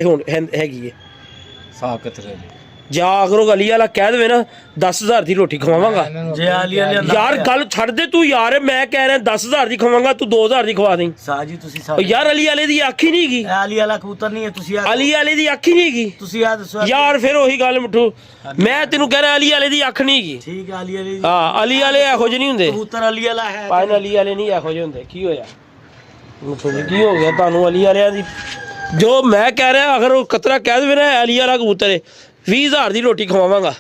ਹੁਣ ਹੈਗੀ ਏ ਸਾਹ ਕਿਤਰੇ ਜਾ ਅਗਰੋਂ ਅਲੀ ਵਾਲਾ ਕਹਿ ਦੇਵੇ ਨਾ 10,000 ਦੀ ਰੋਟੀ ਖਵਾਵਾਂਗਾ ਜੇ ਅਲੀ ਵਾਲੇ ਯਾਰ ਗੱਲ ਛੱਡ ਦੇ ਤੂੰ ਯਾਰ ਮੈਂ ਕਹਿ ਰਿਹਾ 10,000 ਦੀ ਖਵਾਵਾਂਗਾ ਤੂੰ 2,000 ਦੀ ਖਵਾ ਦੇਂ ਸਾਜੀ ਤੁਸੀਂ ਉਹ ਯਾਰ ਅਲੀ ਵਾਲੇ ਦੀ ਅੱਖ ਹੀ ਨਹੀਂ ਗਈ ਅਲੀ ਵਾਲਾ ਕਬੂਤਰ ਨਹੀਂ ਹੈ ਤੁਸੀਂ ਅਲੀ ਵਾਲੇ ਦੀ ਅੱਖ ਹੀ ਨਹੀਂ ਗਈ ਤੁਸੀਂ ਆ ਦੱਸੋ ਯਾਰ ਫਿਰ ਉਹੀ ਗੱਲ ਮਿੱਠੂ ਮੈਂ ਤੈਨੂੰ ਕਹਿ ਰਿਹਾ ਅਲੀ ਵਾਲੇ ਦੀ ਅੱਖ ਨਹੀਂ ਗਈ ਠੀਕ ਹੈ ਅਲੀ ਵਾਲੇ ਹਾਂ ਅਲੀ ਵਾਲੇ ਇਹੋ ਜਿਹੇ ਨਹੀਂ ਹੁੰਦੇ ਕਬੂਤਰ ਅਲੀ ਵਾਲਾ ਹੈ ਪਾਇਨ ਅਲੀ ਵਾਲੇ ਨਹੀਂ ਇਹੋ ਜਿਹੇ ਹੁੰਦੇ ਕੀ ਹੋਇਆ ਮਿੱਠੂ ਜੀ ਕੀ ਹੋ ਗਿਆ ਤੁਹਾਨੂੰ ਅਲੀ ਵਾਲਿਆਂ ਦੀ ਜੋ ਮੈਂ ਕਹਿ ਰਿਹਾ ਅਗਰ ਉਹ ਕਤਰਾ ਕਹਿ ਦੇਵੇ ਨਾ ਅਲੀ ਵਾਲਾ ਕਬੂਤਰ ਹੈ 20,000 ਦੀ ਰੋਟੀ ਖਵਾਵਾਂਗਾ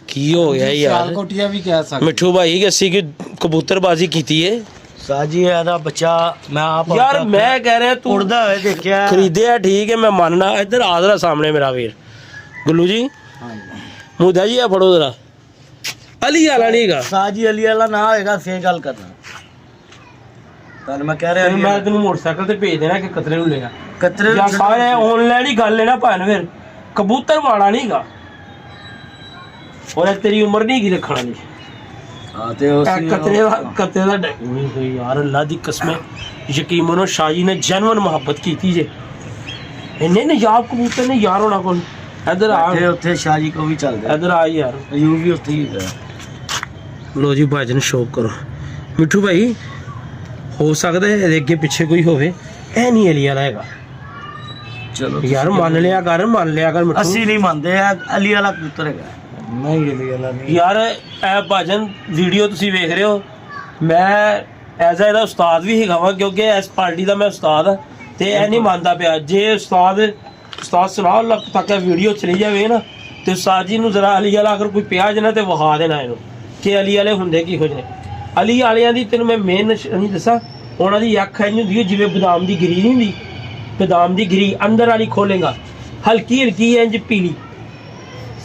ਕੀ ਹੋ ਗਿਆ ਯਾਰ ਕੋਟੀਆਂ ਵੀ ਕਹਿ ਸਕਦੇ ਮਿੱਠੂ ਭਾਈ ਅਸੀਂ ਕਿ ਕਬੂਤਰਬਾਜ਼ੀ ਕੀਤੀ ਏ ਸਾਜੀ ਇਹਦਾ ਬੱਚਾ ਮੈਂ ਆਪ ਯਾਰ ਮੈਂ ਕਹਿ ਰਿਹਾ ਤੂੰ ਉੜਦਾ ਹੋਇਆ ਦੇਖਿਆ ਖਰੀਦਿਆ ਠੀਕ ਹੈ ਮੈਂ ਮੰਨਣਾ ਇੱਧਰ ਆਦਰਾ ਸਾਹਮਣੇ ਮੇਰਾ ਵੀਰ ਗੁੱਲੂ ਜੀ ਮੁੰਡਾ ਜੀ ਆ ਫੜੋ ਜਰਾ ਅਲੀ ਵਾਲਾ ਨਹੀਂ ਹੈਗਾ ਸਾਜੀ ਅਲੀ ਵਾਲਾ ਨਾ ਹੋਏਗਾ ਫੇਰ ਗੱਲ ਕਰਨਾ ਤਾਂ ਮੈਂ ਕਹਿ ਰਿਹਾ ਮੈਂ ਤੈਨੂੰ ਮੋਟਰਸਾਈਕਲ ਤੇ ਭੇਜ ਦੇਣਾ ਕਿ ਕਤਰੇ ਨੂੰ ਲੈਣਾ ਕਤਰੇ ਜਾਂ ਸਾਰੇ ਆਨਲਾਈਨ ਹੀ ਗੱਲ ਲੈਣਾ ਭਾਣ ਫਿਰ ਕਬੂਤਰ ਵਾਲਾ ਨਹੀਂਗਾ ਔਰ ਤੇਰੀ ਉਮਰ ਨਹੀਂ ਹੈਗੀ ਰੱਖਣ ਵਾਲੀ ਹਾਂ ਤੇ ਉਸ ਕਤਰੇ ਦਾ ਯਾਰ ਅੱਲਾ ਦੀ ਕਸਮ ਯਕੀਨ ਮਨੋ ਸ਼ਾਹ ਜੀ ਨੇ ਜਨਮਨ ਮੁਹੱਬਤ ਕੀਤੀ ਜੇ ਇੰਨੇ ਨਜਾਬ ਕਬੂਤਰ ਨੇ ਯਾਰ ਹੋਣਾ ਕੋਲ ਇੱਧਰ ਆ ਉੱਥੇ ਸ਼ਾਹ ਜੀ ਕੋ ਵੀ ਚੱਲਦਾ ਇੱਧਰ ਆ ਯਾਰ ਯੂ ਵੀ ਉੱਥੇ ਹੀ ਹੈ ਲੋ ਜੀ ਭਾਜਨ ਸ਼ੌਕ ਕਰੋ ਮਿੱਠੂ ਭਾਈ ਹੋ ਸਕਦਾ ਇਹਦੇ ਅੱਗੇ ਪਿੱਛੇ ਕੋਈ ਹੋਵੇ ਇਹ ਨਹੀਂ ਅਲੀ ਵਾਲਾ ਹੈਗਾ ਚਲੋ ਯਾਰ ਮੰਨ ਲਿਆ ਕਰ ਮਿੱਠੂ ਅਸੀਂ ਨਹੀਂ ਮੰਨਦੇ ਆ ਅਲੀ ਵਾਲਾ ਕਬੂਤਰ ਹੈਗਾ ਨਹੀਂ ਅਲੀ ਵਾਲਾ ਨਹੀਂ ਯਾਰ ਇਹ ਭਾਜਨ ਵੀਡੀਓ ਤੁਸੀਂ ਵੇਖ ਰਹੇ ਹੋ ਮੈਂ ਐਜ਼ ਇਹਦਾ ਉਸਤਾਦ ਵੀ ਹੈਗਾ ਵਾਂ ਕਿਉਂਕਿ ਇਸ ਪਾਰਟੀ ਦਾ ਮੈਂ ਉਸਤਾਦ ਹਾਂ ਤੇ ਇਹ ਨਹੀਂ ਮੰਨਦਾ ਪਿਆ ਜੇ ਉਸਤਾਦ ਸੁਣਾ ਲੱਗ ਤੱਕ ਵੀਡੀਓ ਚਲੀ ਜਾਵੇ ਨਾ ਤੇ ਉਸਤਾਦ ਜੀ ਨੂੰ ਜ਼ਰਾ ਅਲੀ ਵਾਲਾ ਅਗਰ ਕੋਈ ਪਿਆ ਜਨਾ ਤੇ ਵਹਾ ਦੇਣਾ ਇਹਨੂੰ ਕਿ ਅਲੀ ਵਾਲੇ ਹੁੰਦੇ ਕੀ ਕੁਝ ਨੇ ਅਲੀ ਵਾਲਿਆਂ ਦੀ ਤੈਨੂੰ ਮੈਂ ਮੇਨ ਨਹੀਂ ਦੱਸਾਂ ਉਹਨਾਂ ਦੀ ਅੱਖ ਇੰਝ ਹੁੰਦੀ ਹੈ ਜਿਵੇਂ ਬਦਾਮ ਦੀ ਗਿਰੀ ਨਹੀਂ ਹੁੰਦੀ ਬਦਾਮ ਦੀ ਗਿਰੀ ਅੰਦਰ ਵਾਲੀ ਖੋਲੇਗਾ ਹਲਕੀ ਹਲਕੀ ਇੰਝ ਪੀਲੀ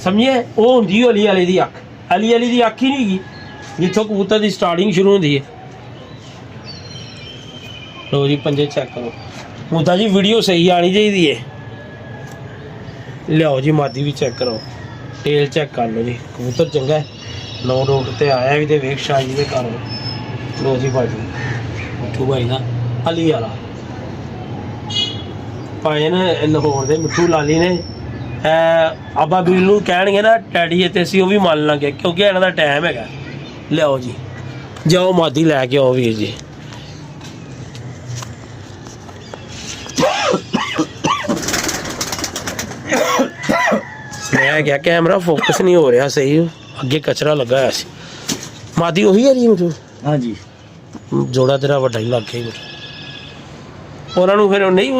ਸਮਝੇ ਉਹ ਹੁੰਦੀ ਅਲੀ ਵਾਲੇ ਦੀ ਅੱਖ ਅਲੀ ਵਾਲੀ ਦੀ ਅੱਖ ਹੀ ਨਹੀਂ ਗਈ ਜਿੱਥੋਂ ਕਬੂਤਰ ਦੀ ਸਟਾਰਟਿੰਗ ਸ਼ੁਰੂ ਹੁੰਦੀ ਹੈ ਲੋ ਜੀ ਪੰਜੇ ਚੈੱਕ ਕਰੋ ਮੁੱਦਾ ਜੀ ਵੀਡੀਓ ਸਹੀ ਆਣੀ ਚਾਹੀਦੀ ਹੈ ਲਿਆਓ ਜੀ ਮਾਦੀ ਵੀ ਚੈੱਕ ਕਰੋ ਟੇਲ ਚੈੱਕ ਕਰ ਲਓ ਜੀ ਕਬੂਤਰ ਚੰਗਾ ਹੈ 9 ਰੋਡ ਤੇ ਆਇਆ ਵੀ ਤੇ ਵੇਖ ਸ਼ਾਹ ਜੀ ਦੇ ਘਰ ਲੋ ਜੀ ਭਾਜੀ ਮਿੱਠੂ ਭਾਈ ਦਾ ਅਲੀ ਵਾਲਾ ਭਾਈ ਨੇ ਲਾਹੌਰ ਦੇ ਮਿੱਠੂ ਲਾਲੀ ਨੇ ਆਬਾ ਬੀਲ ਨੂੰ ਕਹਿਣਗੇ ਨਾ ਟੈਡੀ ਤੇ ਅਸੀਂ ਉਹ ਵੀ ਮੰਨ ਲਾਂਗੇ ਕਿਉਂਕਿ ਇਹਨਾਂ ਦਾ ਟਾਈਮ ਹੈਗਾ ਲਿਆਓ ਜੀ ਜਾਓ ਮਾਦੀ ਲੈ ਕੇ ਆਓ ਵੀਰ ਜੀ ਮੈਂ ਕਿਹਾ ਕੈਮਰਾ ਫੋਕਸ ਨਹੀਂ ਹੋ ਰਿਹਾ ਸਹੀ ਅੱਗੇ ਕਚਰਾ ਲੱਗਾ ਹੋਇਆ ਸੀ ਮਾਦੀ ਉਹੀ ਹੈ ਜੀ ਮਿੱਠੂ ਹਾਂਜੀ ਜੋੜਾ ਤੇਰਾ ਵੱਡਾ ਹੀ ਲੱਗ ਗਿਆ ਉਹਨਾਂ ਨੂੰ ਫਿਰ ਨਹੀਂ